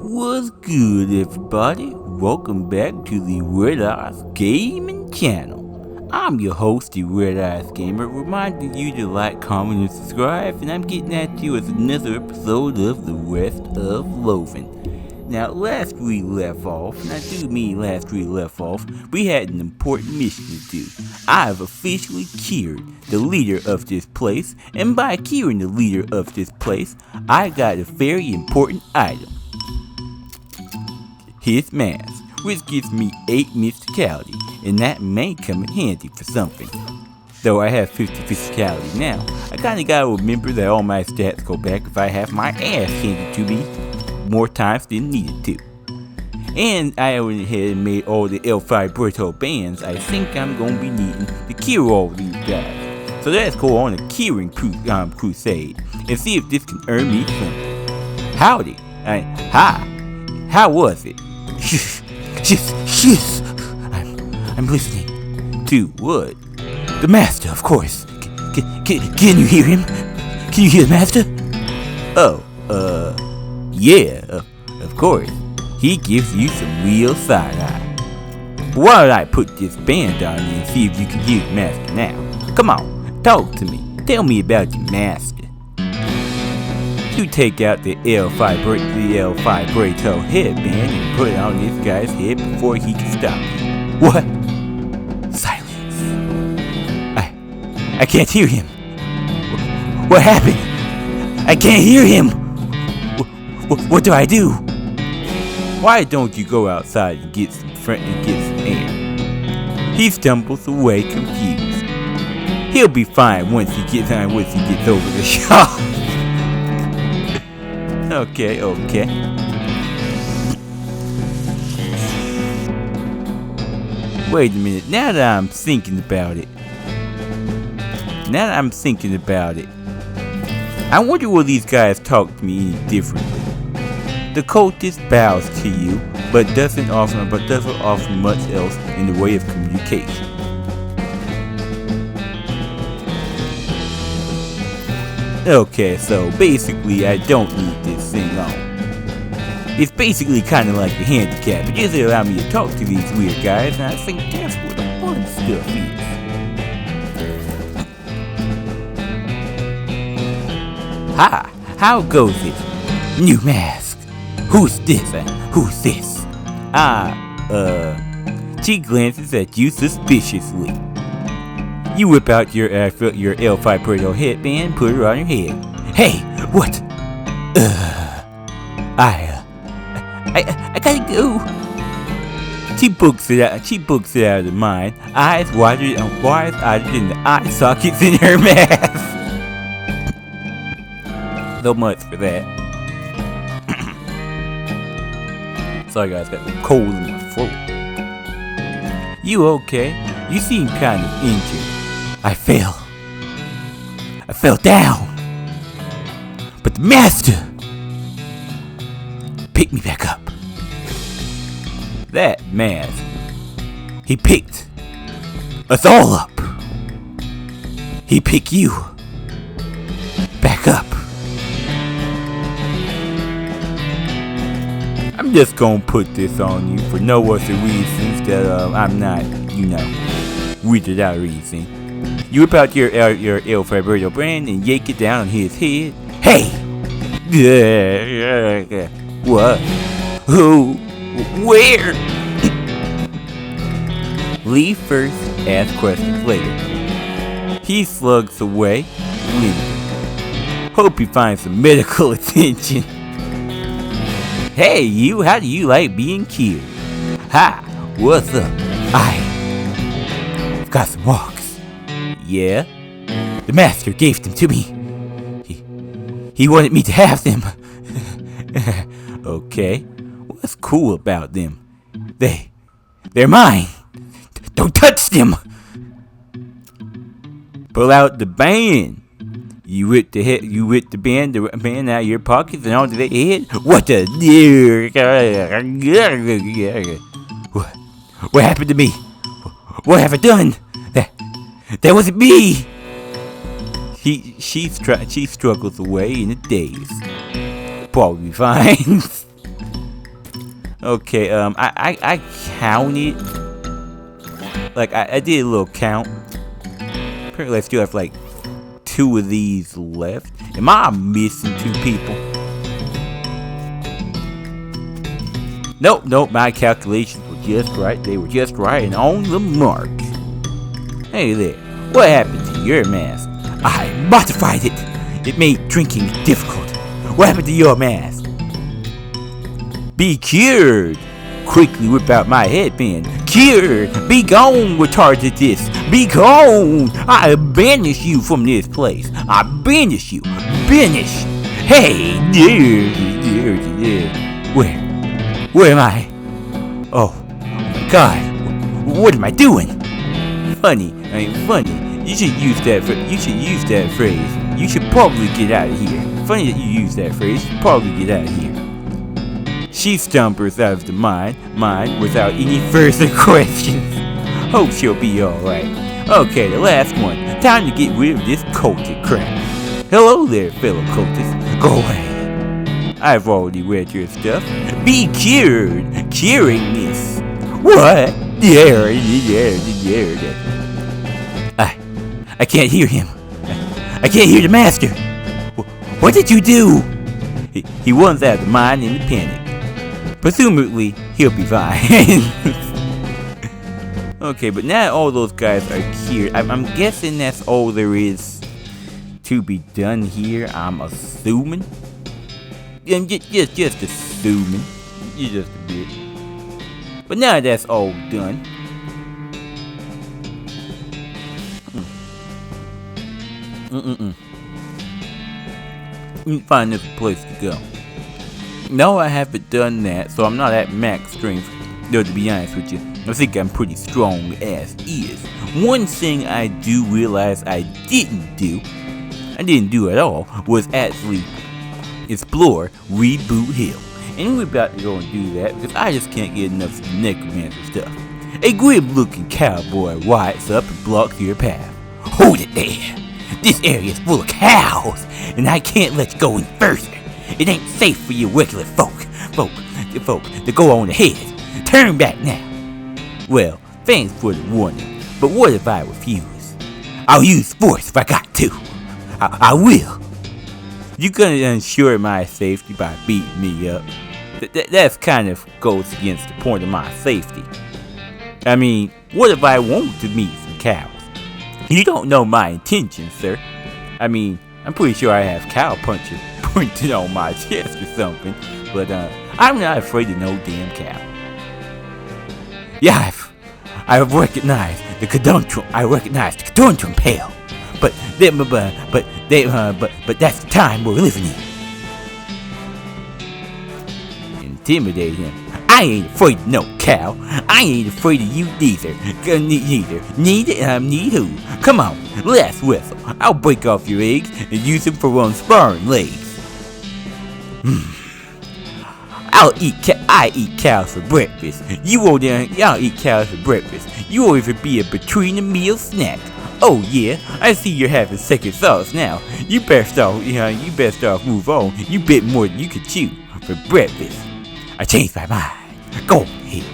What's good, everybody? Welcome back to the Red Eyes Gaming Channel. I'm your host, the Red Eyes Gamer, reminding you to like, comment, and subscribe, and I'm getting at you with another episode of The Rest of Loathing. Now, last we left off, and I do mean last we left off, we had an important mission to do. I have officially cured the leader of this place, and by curing the leader of this place, I got a very important item. His mask, which gives me 8 mysticality, and that may come in handy for something. Though I have 50 physicality now, I kinda gotta remember that all my stats go back if I have my ass handed to me more times than needed to. And I went ahead and made all the L5 Berto bands. I think I'm gonna be needing to cure all these guys. So let's go on a curing crusade and see if this can earn me something. Howdy. How was it? Shh. I'm listening. To what? The master, of course. Can you hear him? Can you hear the master? Oh, yeah, of course. He gives you some real side-eye. Why don't I put this band on you and see if you can hear the master now? Come on, talk to me. Tell me about your master. You take out the L5 Berto headband and put it on this guy's head before he can stop you. What? Silence. I can't hear him. What happened? I can't hear him. What do I do? Why don't you go outside and get some air? He stumbles away confused. He'll be fine once he gets over the shock. Okay. Wait a minute, now that I'm thinking about it. I wonder will these guys talk to me any differently. The cultist bows to you, but doesn't offer much else in the way of communication. Okay, so basically I don't need this thing on. It's basically kind of like the handicap. It doesn't allow me to talk to these weird guys, and I think that's what the fun stuff is. Ha! How goes it? New mask. Who's this? She glances at you suspiciously. You whip out your L5 Berto headband, put it on your head. Hey, what? I gotta go. She books it out of the mind, eyes wider than the eye sockets in her mask. So much for that. Sorry guys, got the cold in my throat. You okay? You seem kind of injured. I fell down. But the master picked me back up. That mask, he picked us all up. He picked you back up. I'm just gonna put this on you for no other reasons that I'm not, weirded out or anything. You whip out your L5 Berto brand and yank it down on his head. Hey! What? Who? Where? Leave first, ask questions later. He slugs away, leaving. Hope you find some medical attention. Hey, you, how do you like being killed? Hi, what's up? I've got some walks. Yeah? The master gave them to me. He wanted me to have them. Okay. What's cool about them? They're mine. Don't touch them. Pull out the band. You whip the band out of your pockets and onto their head? What the? What happened to me? What have I done? That wasn't me! She struggles away in a daze. Probably fine. Okay, I counted. Like, I did a little count. Apparently I still have like 2 of these left. Am I missing 2 people? Nope, my calculations were just right. They were just right and on the mark. Hey there, what happened to your mask? I modified it. It made drinking difficult. What happened to your mask? Be cured. Quickly whip out my headband. Cured. Be gone, retardedness. Be gone. I banish you from this place. I banish you. Banish. Hey, where am I? Oh my God. What am I doing? Funny. You should use that. You should use that phrase. You should probably get out of here. Funny that you use that phrase. You should probably get out of here. She stumbers out of the mine without any further questions. Hope she'll be alright. Okay, the last one. Time to get rid of this cultic crap. Hello there, fellow cultist. Go away. I've already read your stuff. Be cured. Curing this. What? Yeah. I can't hear him. I can't hear the master. What did you do? He runs out of the mine in a panic. Presumably, he'll be fine. Okay, but now all those guys are cured. I'm guessing that's all there is to be done here. I'm assuming. Just assuming. Just a bit. But now that's all done. Let me find this place to go. No, I haven't done that, so I'm not at max strength. Though, to be honest with you, I think I'm pretty strong as is. One thing I do realize I didn't do at all, was actually explore Reboot Hill. And we're about to go and do that because I just can't get enough necromancer stuff. A grim-looking cowboy rides up and blocks your path. Hold it there! This area is full of cows, and I can't let you go any further. It ain't safe for you regular folk to go on ahead. Turn back now. Well, thanks for the warning, but what if I refuse? I'll use force if I got to. I will. You're gonna ensure my safety by beating me up. That's kind of goes against the point of my safety. I mean, what if I want to meet some cows? You don't know my intentions, sir. I mean, I'm pretty sure I have cow punches pointed on my chest or something, but I'm not afraid of no damn cow. Yeah, I've recognized the conundrum. I recognize the conundrum pale, but that's the time we're living in. Intimidate him. I ain't afraid of no cow. I ain't afraid of you neither. Need who? Come on, let's whistle. I'll break off your eggs and use them for unsparring legs. I eat cows for breakfast. I'll eat cows for breakfast. You won't even be a between a meal snack. Oh yeah, I see you're having second thoughts now. You best off move on. You bit more than you could chew for breakfast. I changed my mind. Go ahead.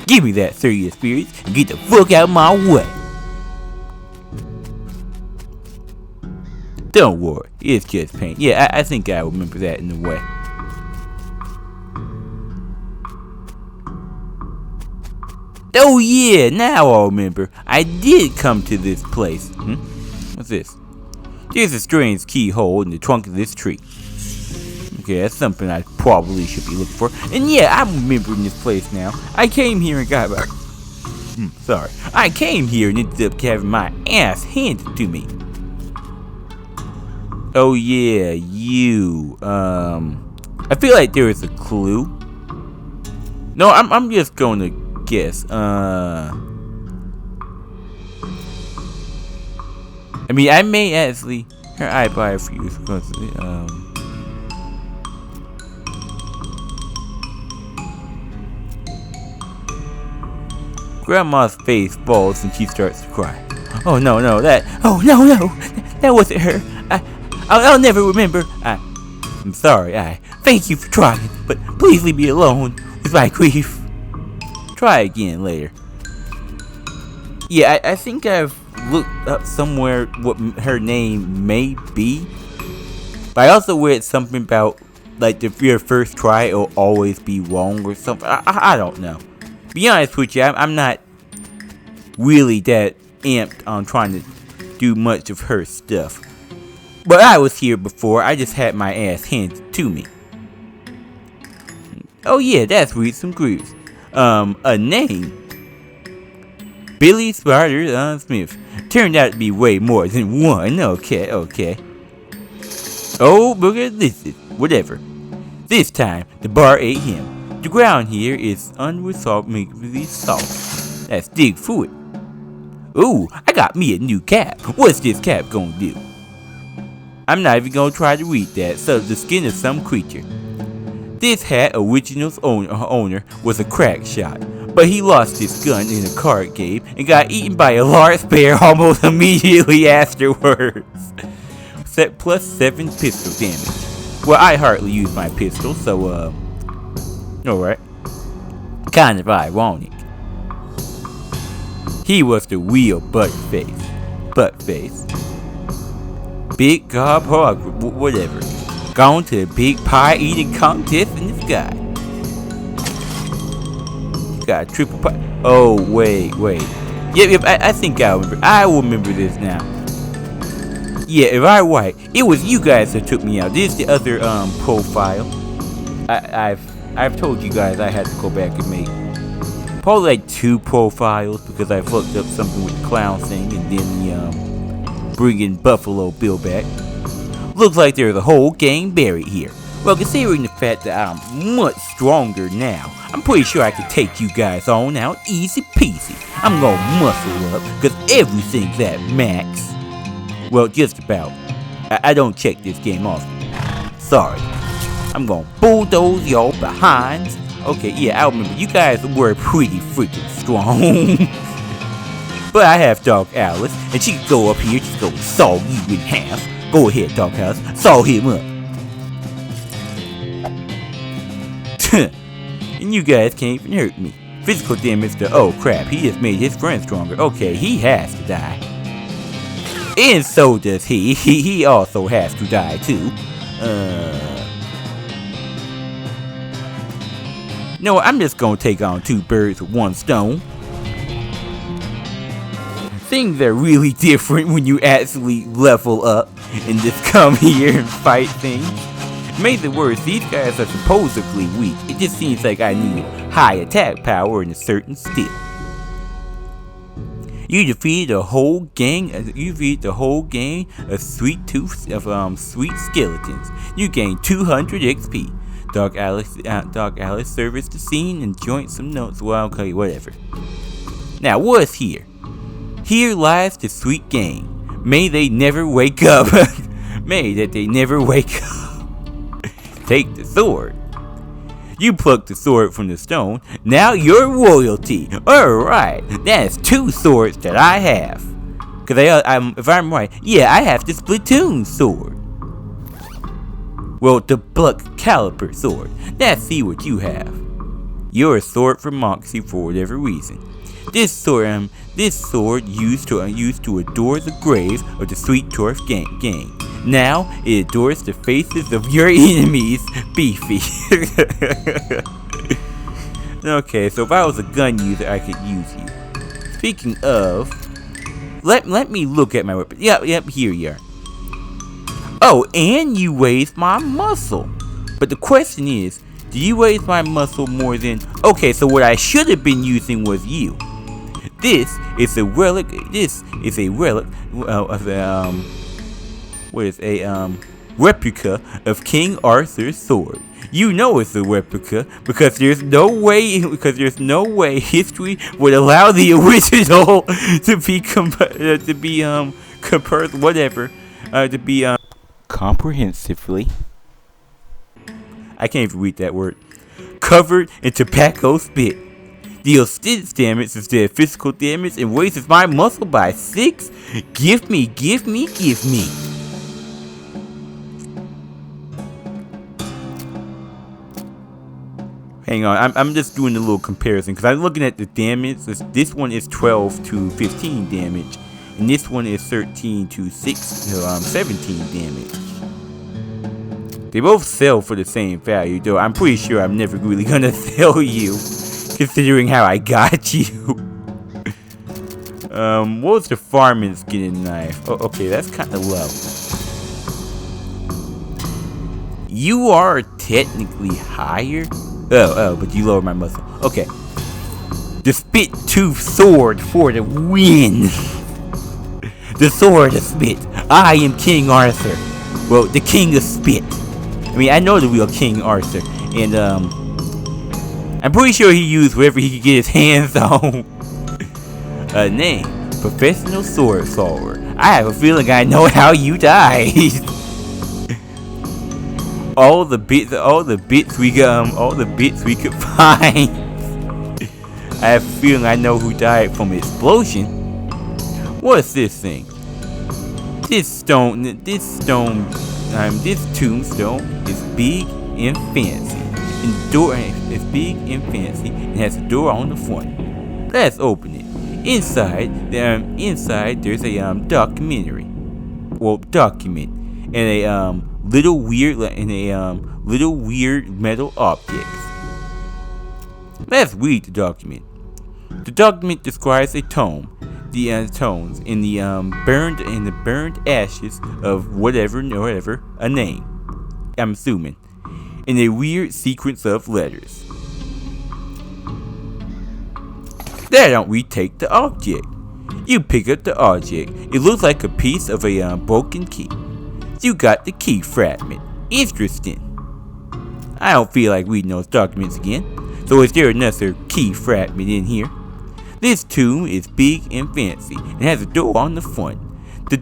Give me that 30 experience and get the fuck out of my way. Don't worry, it's just pain. Yeah, I think I remember that in a way. Oh yeah, now I remember. I did come to this place. What's this? There's a strange keyhole in the trunk of this tree. Okay, that's something I probably should be looking for. And yeah, I'm remembering this place now. I came here and got I came here and ended up having my ass handed to me. Oh yeah, you. I feel like there is a clue. No, I'm just going to guess. I mean, I may actually. Her eye buy a few. Grandma's face falls and she starts to cry. Oh no, that wasn't her. I'll never remember. I'm sorry. Thank you for trying, but please leave me alone. It's my grief. Try again later. Yeah, I think I've looked up somewhere what her name may be. But I also read something about, like, if your first try, it'll always be wrong or something. I don't know. Be honest with you, I'm not really that amped on trying to do much of her stuff. But I was here before, I just had my ass handed to me. Oh yeah, that's read some grooves. A name. Billy Spider Smith. Turned out to be way more than one. Okay. Oh, look at this. Whatever. This time, the bar ate him. The ground here is unresolvably soft. Let's dig through it. Ooh, I got me a new cap. What's this cap gonna do? I'm not even gonna try to read that. So the skin of some creature. This hat original's owner was a crack shot, but he lost his gun in a card game and got eaten by a large bear almost immediately afterwards. Set plus 7 pistol damage. Well, I hardly use my pistol, so alright. Kind of ironic. He was the real Buttface. Big gob hog, whatever. Gone to the big pie eating contest in the sky. Got a triple pie. Oh, wait. Yep, I think I will remember this now. Yeah, if I'm right, it was you guys that took me out. This is the other profile. I've told you guys I had to go back and make probably like 2 profiles because I fucked up something with the clown thing and then bringing Buffalo Bill back. Looks like there's a whole gang buried here. Well, considering the fact that I'm much stronger now, I'm pretty sure I can take you guys on out easy peasy. I'm gonna muscle up, cause everything's at max. Well, just about. I don't check this game often. Sorry. I'm gonna bulldoze y'all behinds. Okay, yeah, I remember you guys were pretty freaking strong. But I have Dog Alice, and she can go up here, just go saw you in half. Go ahead, Dog Alice, saw him up. And you guys can't even hurt me. Physical damage to, oh crap, he just made his friend stronger. Okay, he has to die. And so does he. He also has to die too. No, I'm just gonna take on 2 birds with 1 stone. Things are really different when you actually level up and just come here and fight things. Made it worse, these guys are supposedly weak. It just seems like I need high attack power and a certain skill. You defeated a whole gang. Of sweet skeletons. You gained 200 XP. Dog Alice serviced the scene and joined some notes. Well, okay, whatever. Now, what's here? Here lies the sweet gang. May they never wake up. May that they never wake up. Take the sword. You plucked the sword from the stone. Now you're royalty. Alright, that's 2 swords that I have. Cause if I'm right, yeah, I have the Splatoon sword. Well, the Pluck Caliper sword. Let's see what you have. You're a sword from Moxie for whatever reason. This sword used to adore the grave of the Sweet Dwarf gang. Now it adores the faces of your enemies, Beefy. Okay, so if I was a gun user, I could use you. Speaking of, let me look at my weapon. Yep, here you are. Oh, and you raised my muscle. But the question is, do you raise my muscle more than? Okay, so what I should have been using was you. This is a relic. Replica of King Arthur's sword. You know it's a replica because there's no way history would allow the original to be comprehensively. I can't even read that word. Covered in tobacco spit. Deals stitch damage instead of physical damage and raises my muscle by 6. Give me. Hang on, I'm just doing a little comparison because I'm looking at the damage. This one is 12 to 15 damage, and this one is 13 to 17 damage. They both sell for the same value, though I'm pretty sure I'm never really gonna sell you, considering how I got you. What was the farming skin knife? Oh, okay, that's kind of low. You are technically higher. Oh, but you lower my muscle. Okay. The spit tooth sword for the win. The sword of spit. I am King Arthur. Well, the king of spit. I mean, I know the real King Arthur, and I'm pretty sure he used whatever he could get his hands on. Name: Professional Sword Thrower. I have a feeling I know how you died. all the bits we could find. I have a feeling I know who died from an explosion. What's this thing? This tombstone is big and fancy. It's big and fancy and has a door on the front. Let's open it. Inside there's a document and a little weird metal objects. Let's read the document. The document describes a tomb, the tones in the burned ashes of whatever a name. I'm assuming, in a weird sequence of letters. Why don't we take the object? You pick up the object. It looks like a piece of a broken key. You got the key fragment. Interesting. I don't feel like reading those documents again. So is there another key fragment in here? This tomb is big and fancy and has a door on the front. This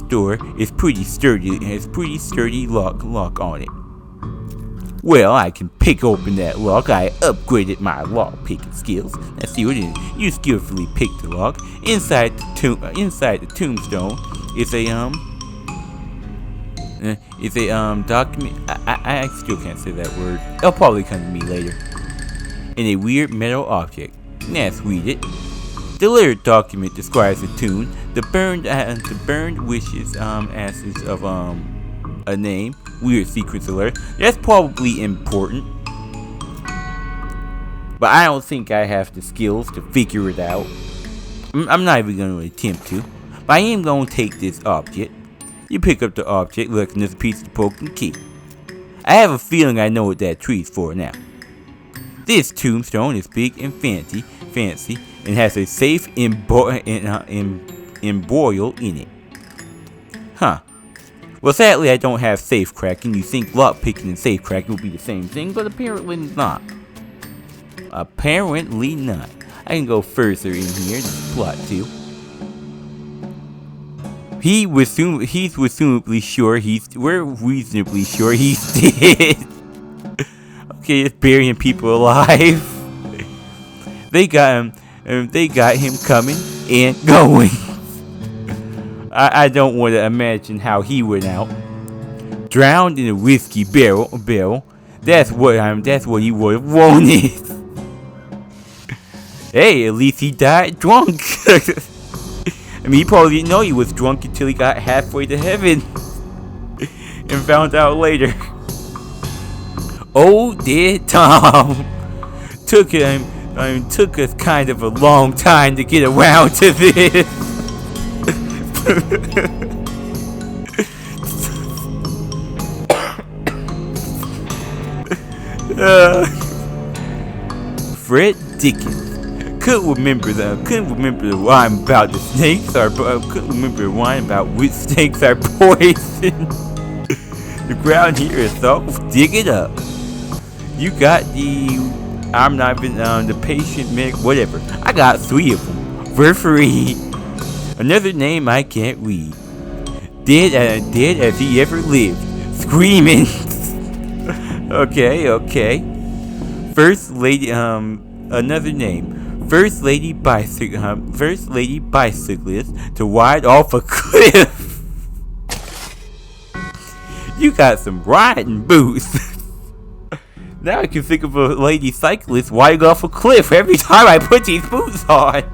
door is pretty sturdy and has pretty sturdy lock on it. Well, I can pick open that lock. I upgraded my lock picking skills. Let's see what it is. You skillfully pick the lock. Inside the tombstone is a document. I still can't say that word. It'll probably come to me later. In a weird metal object. Let's read it. The letter document describes the tomb, the burned wishes, ashes of a name, weird secrets alert. That's probably important, but I don't think I have the skills to figure it out. I'm not even going to attempt to, but I am going to take this object. You pick up the object, look, and there's a piece of the broken key. I have a feeling I know what that tree's for now. This tombstone is big and fancy, and has a safe embroiled in it. Huh. Well, sadly, I don't have safe cracking. You think lock picking and safe cracking would be the same thing, but apparently not. Apparently not. I can go further in here. Plot 2. We're reasonably sure he's dead. Okay, it's burying people alive. They got him coming and going. I don't want to imagine how he went out. Drowned in a whiskey barrel. That's what he would have wanted. Hey, at least he died drunk. I mean, he probably didn't know he was drunk until he got halfway to heaven and found out later. Oh, dear Tom. Took us kind of a long time to get around to this. Fred Dickens couldn't remember the rhyme about the snakes, or couldn't remember the rhyme about which snakes are poison. The ground here is soft. Dig it up. You got the patient medic, whatever. I got 3 of them for free. Another name I can't read. Dead as he ever lived. Screaming. Okay. First lady, another name. First lady bicyclist to ride off a cliff. You got some riding boots. Now I can think of a lady cyclist riding off a cliff every time I put these boots on.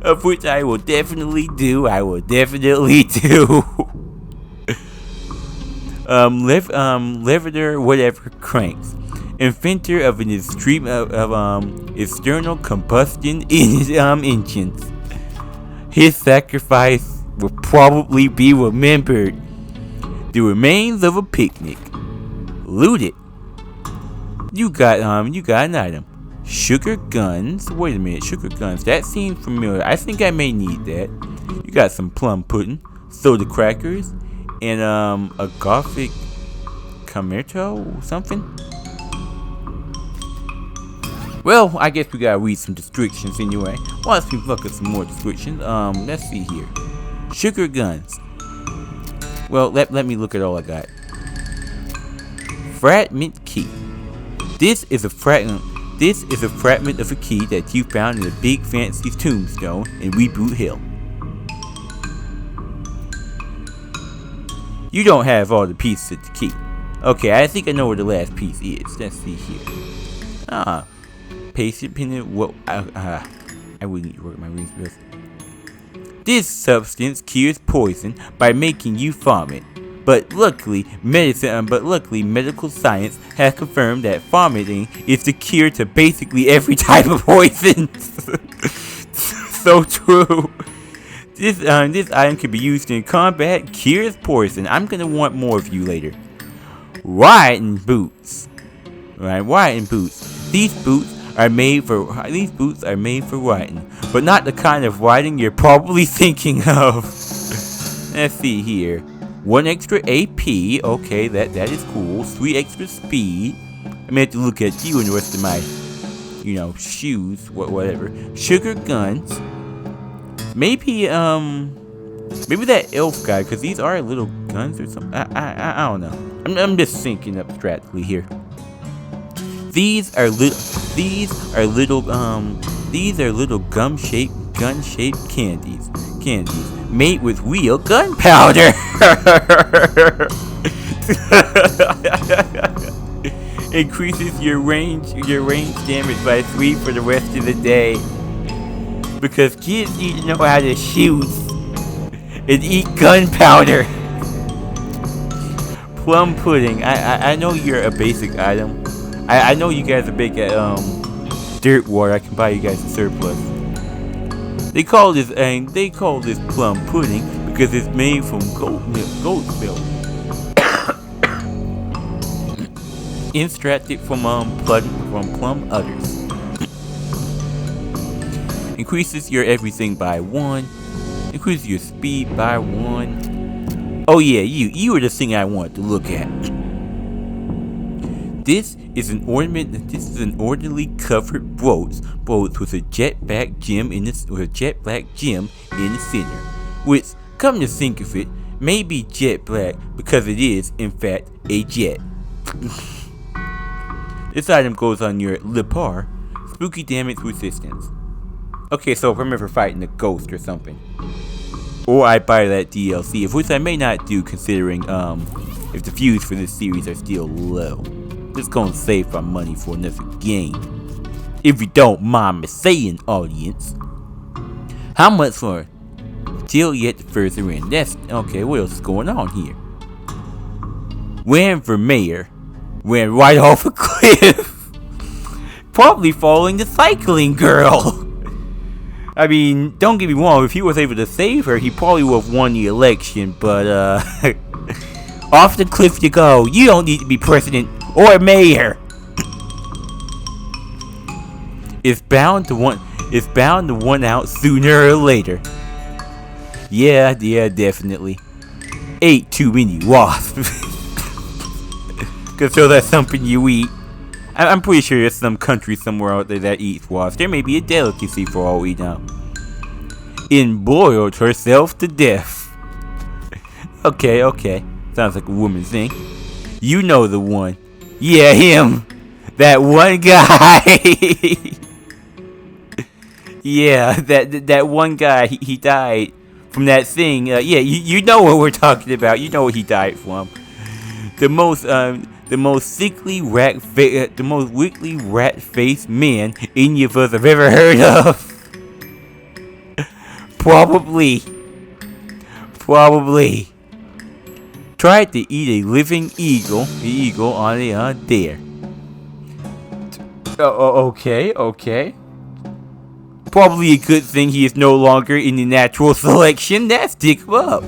Of which I will definitely do. Leveter whatever Cranks, inventor of an extreme external combustion engines. His sacrifice will probably be remembered. The remains of a picnic. Loot it. You got an item. Sugar guns. Wait a minute, sugar guns. That seems familiar. I think I may need that. You got some plum pudding, soda crackers, and a gothic camerto something. Well, I guess we gotta read some descriptions anyway. Let's look at some more descriptions. Let's see here. Sugar guns. Well, let me look at all I got. Fragment key. This is a fragment of a key that you found in a big fancy tombstone in Reboot Hill. You don't have all the pieces of the key. Okay, I think I know where the last piece is. Let's see here. Patient pendant. What? I wouldn't need to work my rings with. This substance cures poison by making you vomit. But luckily, medical science has confirmed that vomiting is the cure to basically every type of poison. So true. This item can be used in combat, cures poison. I'm gonna want more of you later. Riding boots. Right, riding boots. These boots are made for riding, but not the kind of riding you're probably thinking of. Let's see here. 1 extra AP. Okay, that is cool. 3 extra speed. I may have to look at you and the rest of my, shoes, whatever. Sugar guns. Maybe that elf guy, because these are little guns or something. I don't know. I'm just thinking abstractly here. These are little gun-shaped candies made with real gunpowder. Increases your range damage by 3 for the rest of the day. Because kids need to know how to shoot and eat gunpowder. Plum pudding. I know you're a basic item. I know you guys are big at dirt water. I can buy you guys a surplus. They call this plum pudding because it's made from goat milk. Extracted from plum udders. Increases your everything by 1. Increases your speed by 1. Oh yeah, you were the thing I wanted to look at. This is an orderly covered boat with a jet black gem in the center. Which, come to think of it, may be jet black because it is, in fact, a jet. This item goes on your Lepar, spooky damage resistance. Okay, so remember fighting a ghost or something. Or I buy that DLC, of which I may not do considering if the views for this series are still low. Just gonna save my money for another game. If you don't mind me saying, audience. How much for till yet further in? That's okay, what else is going on here? Ran for mayor. Ran right off a cliff. Probably following the cycling girl. I mean, don't get me wrong, if he was able to save her, he probably would have won the election, but off the cliff you go. You don't need to be president or mayor. It's bound to win out sooner or later. Yeah, definitely. Ate too many wasps. Cause so that's something you eat. I'm pretty sure there's some country somewhere out there that eats wasps. There may be a delicacy for all we know. And boiled herself to death. Okay. Sounds like a woman thing. You know the one. Yeah, him. That one guy. Yeah, that one guy. He died from that thing. Yeah, you know what we're talking about. You know what he died from. The most the most sickly the most wickly rat-faced man any of us have ever heard of. Probably. Tried to eat a living eagle on a dare. Okay. Probably a good thing he is no longer in the natural selection. That's stick him up.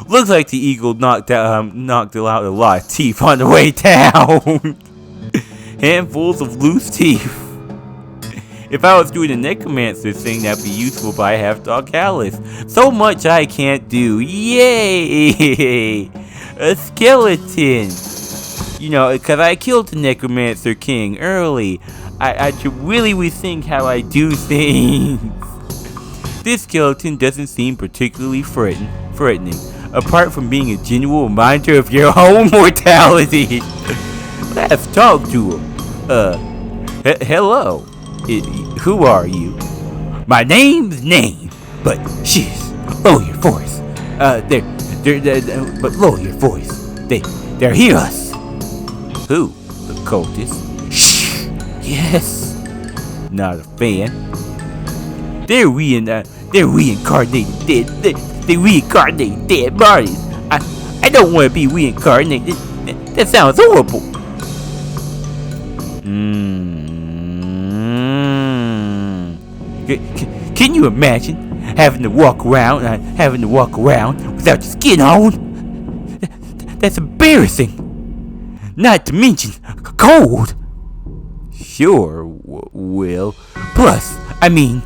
Looks like the eagle knocked out a lot of teeth on the way down. Handfuls of loose teeth. If I was doing a necromancer thing, that'd be useful, but I have dog callus. So much I can't do. Yay! A skeleton. You know, because I killed the necromancer king early. I should really rethink how I do things. This skeleton doesn't seem particularly threatening, apart from being a genuine reminder of your own mortality. Let's talk to him. Hello. Who are you? My name's Name, but shiz, lower your voice. But lower your voice. They're hear us. Who? The cultists? Shh. Yes. Not a fan. They're reincarnated dead. They reincarnated dead bodies. I don't want to be reincarnated. That sounds horrible. Can you imagine having to walk around without your skin on? That's embarrassing. Not to mention cold. Sure, Will. Plus, I mean,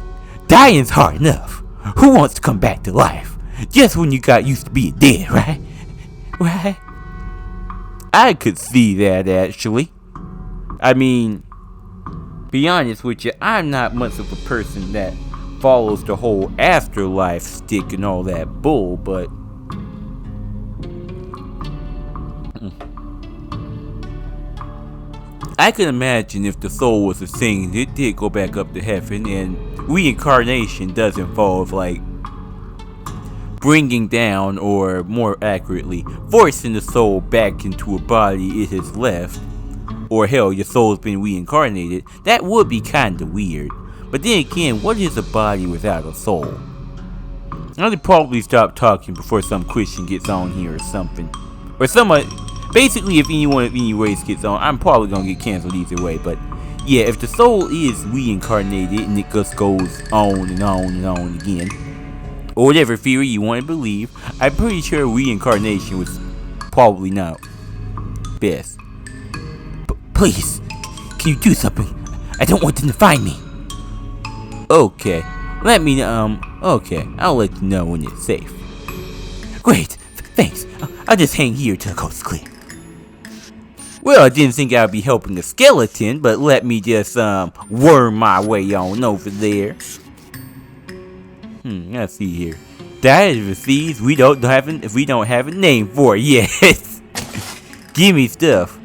dying's hard enough. Who wants to come back to life? Just when you got used to being dead, right? Right? I could see that, actually. I mean, be honest with you, I'm not much of a person that follows the whole afterlife stick and all that bull, but I can imagine if the soul was a thing, it did go back up to heaven, and reincarnation does involve, like, bringing down, or more accurately, forcing the soul back into a body it has left, or hell, your soul's been reincarnated. That would be kinda weird. But then again, what is a body without a soul? I should probably stop talking before some Christian gets on here or something. Or someone, basically if anyone of any race gets on, I'm probably gonna get canceled either way. But yeah, if the soul is reincarnated and it just goes on and on and on again, or whatever theory you want to believe, I'm pretty sure reincarnation was probably not best. Please, can you do something? I don't want them to find me. Okay, okay, I'll let you know when it's safe. Great, thanks. I'll just hang here till the coast's clear. Well, I didn't think I'd be helping a skeleton, but let me just, worm my way on over there. Let's see here. That is a disease we don't have a name for yet. Give me stuff.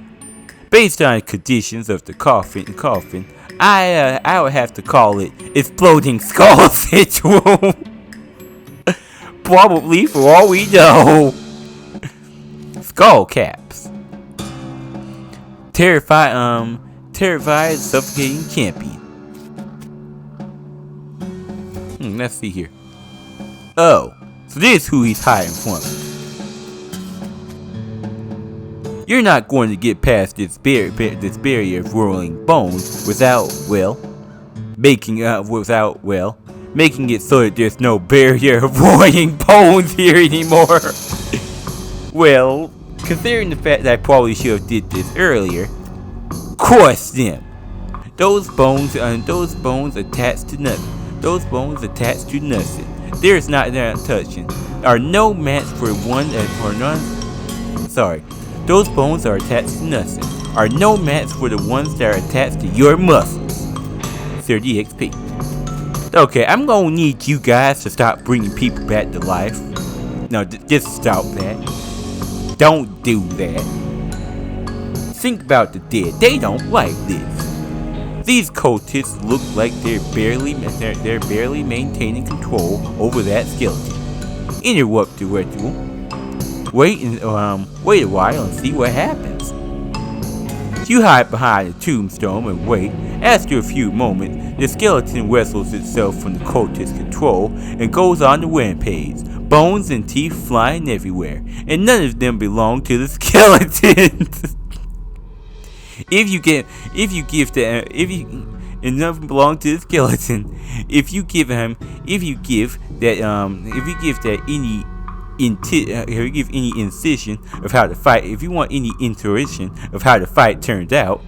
Based on conditions of the coffin, I would have to call it exploding skull syndrome. Probably, for all we know. Skull caps. Terrified, suffocating champion. Let's see here. Oh, so this is who he's hiding from. You're not going to get past this barrier of rolling bones without making it so that there's no barrier of rolling bones here anymore. Well, considering the fact that I probably should have did this earlier, crush them. Those bones attached to nothing. Those bones attached to nothing. There's not touching. Are no match for one or none. Sorry. Those bones are attached to nothing. Are no match for the ones that are attached to your muscles. 30 XP. Okay, I'm gonna need you guys to stop bringing people back to life. No, just stop that. Don't do that. Think about the dead. They don't like this. These cultists look like they're barely maintaining control over that skeleton. Interrupt the ritual. Wait a while and see what happens. You hide behind a tombstone and wait. After a few moments, the skeleton wrestles itself from the cultist's control and goes on the rampage. Bones and teeth flying everywhere, and none of them belong to the skeleton. And none of them belong to the skeleton. If you give any incision of how to fight, if you want any intuition of how the fight turns out,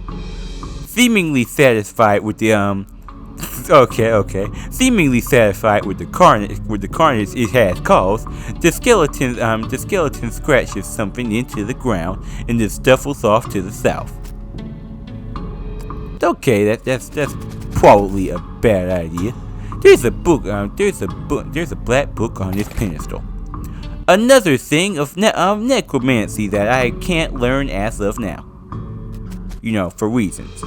seemingly satisfied with the carnage it has caused, the skeleton scratches something into the ground and then scuffles off to the south. Okay, that's probably a bad idea. There's a black book on this pedestal. Another thing of necromancy that I can't learn as of now. For reasons.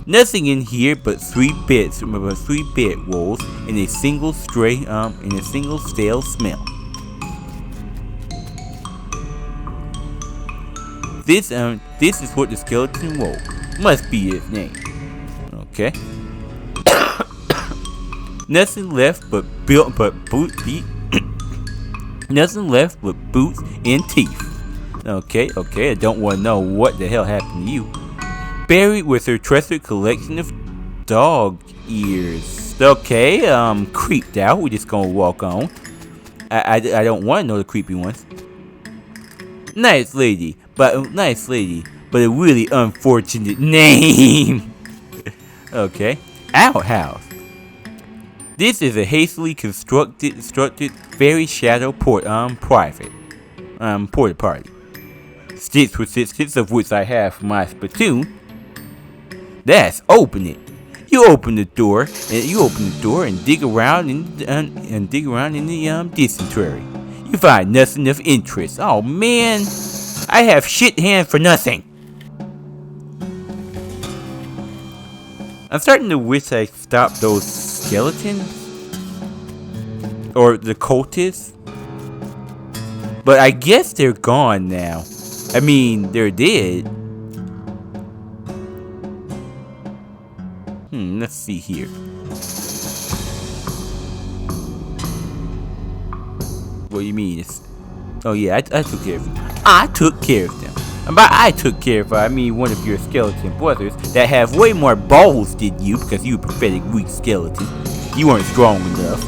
Nothing in here but three bedrolls and a single stale smell. This is what the skeleton wrote. Must be his name. Okay. Nothing left but nothing left but boots and teeth. Okay, I don't want to know what the hell happened to you. Buried with her treasured collection of dog ears. Okay, creeped out. We're just gonna walk on. I don't want to know the creepy ones. Nice lady, but a really unfortunate name. Okay, outhouse. This is a hastily constructed, very shadow porta party. Sticks of which I have for my spittoon. That's open it. You open the door and dig around in the dysentery. You find nothing of interest. Oh man, I have shit hands for nothing. I'm starting to wish I stopped those skeletons or the cultists, but I guess they're gone now. I mean, they're dead. Let's see here. What do you mean? Oh yeah, I took care of them. I took care of them. And by I took care of, I mean one of your skeleton brothers that have way more balls than you, because you a pathetic weak skeleton. You weren't strong enough.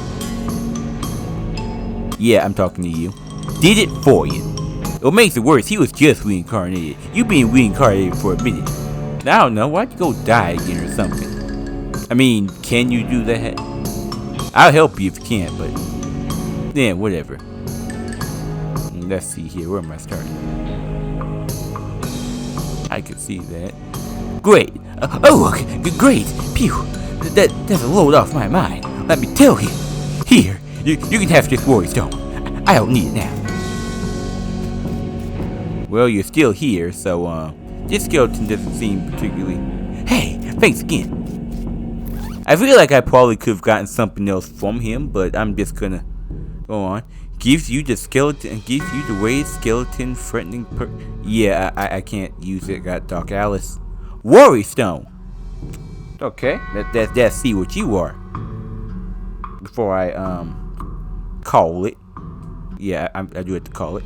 Yeah, I'm talking to you. Did it for you. What makes it worse, he was just reincarnated. You been reincarnated for a minute. I don't know, why'd you go die again or something? I mean, can you do that? I'll help you if you can't, but yeah, whatever. Let's see here, where am I starting? I can see that. Great. Great. Pew. That's a load off my mind. Let me tell you. Here, you can have this worry stone. I don't need it now. Well, you're still here, so this skeleton doesn't seem particularly. Hey, thanks again. I feel like I probably could have gotten something else from him, but I'm just gonna go on. Gives you the way skeleton threatening yeah, I can't use it. Got Dark Alice. Worry stone. Okay, let's see what you are. Before I call it. Yeah, I do have to call it.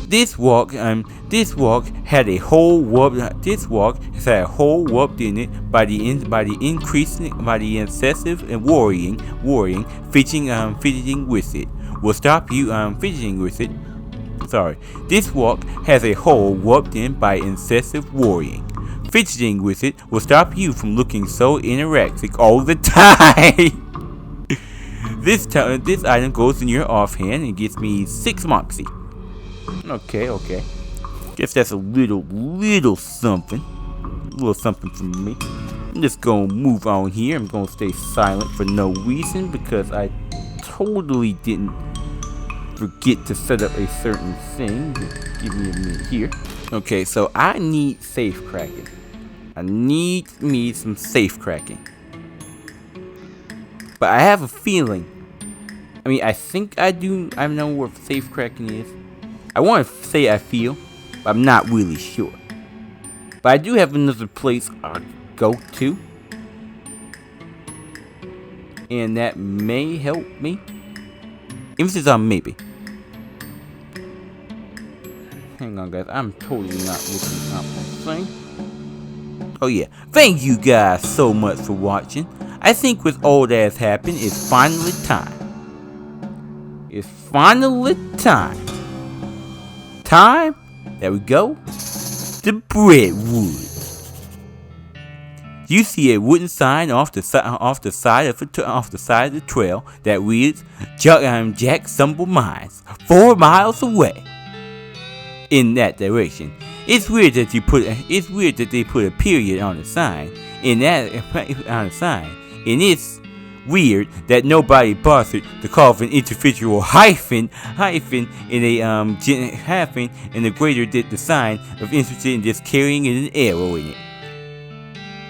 This walk had a hole warped. This walk has had a hole warped in it by the excessive and worrying, fidgeting with it. Will stop you fidgeting with it. Sorry. This walk has a hole warped in by excessive worrying. Fidgeting with it will stop you from looking so anorexic all the time. This item goes in your offhand and gets me 6 moxie. Okay. Guess that's a little something. A little something from me. I'm just gonna move on here. I'm gonna stay silent for no reason because I totally didn't forget to set up a certain thing. Give me a minute here. Okay, so I need safe cracking. I need me some safe cracking. But I have a feeling. I mean, I think I do. I know what safe cracking is. I want to say I feel, but I'm not really sure. But I do have another place I'll go to. And that may help me. Emphasis on maybe. Hang on, guys. I'm totally not looking up the thing. Oh, yeah. Thank you guys so much for watching. I think with all that has happened, it's finally time. It's finally time. Time that we go to Brentwood. You see a wooden sign off the side of the trail that reads Jack Stumble Mines, 4 miles away. In that direction. It's weird that they put a period on the sign. And it's weird that nobody bothered to carve an individual hyphen in the greater did the sign of interested in just carrying an arrow in it.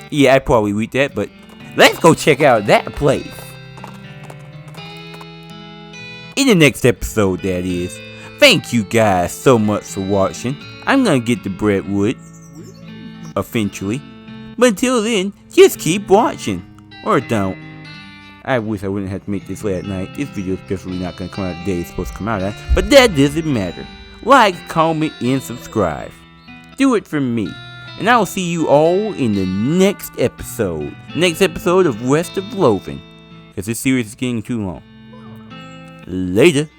Yeah, I probably read that, but let's go check out that place. In the next episode, that is. Thank you guys so much for watching. I'm gonna get to Brentwood eventually. But until then, just keep watching. Or don't. I wish I wouldn't have to make this late at night. This video is definitely not gonna come out the day it's supposed to come out at. But that doesn't matter. Like, comment, and subscribe. Do it for me. And I will see you all in the next episode. Next episode of West of Loathing. Because this series is getting too long. Later.